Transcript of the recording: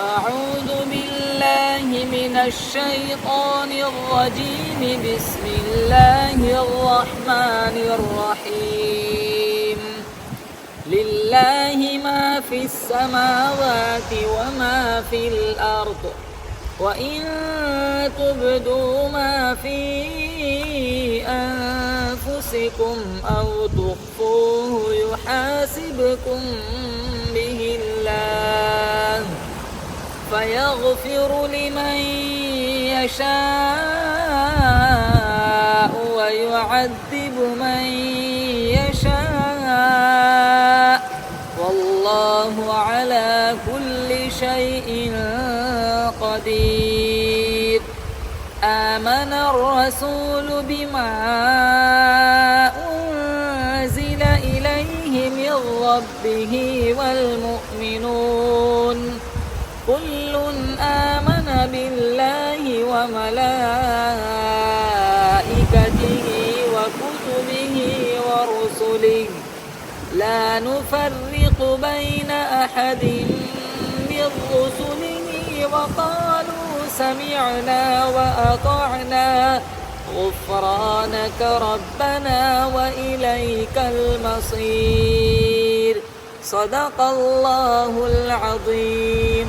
أعوذ بالله من الشيطان الرجيم. بسم الله الرحمن الرحيم. لله ما في السماوات وما في الأرض، وإن تبدوا ما في أنفسكم أو تخفوه يحاسبكم به الله، فيغفر لمن يشاء ويعذب من يشاء، والله على كل شيء قدير. آمن الرسول بما أنزل إليه من ربه والمؤمنون كل آمن بالله وملائكته وكتبه ورسله لا نفرق بين أحد من رسله، وقالوا سمعنا وأطعنا غفرانك ربنا وإليك المصير. صدق الله العظيم.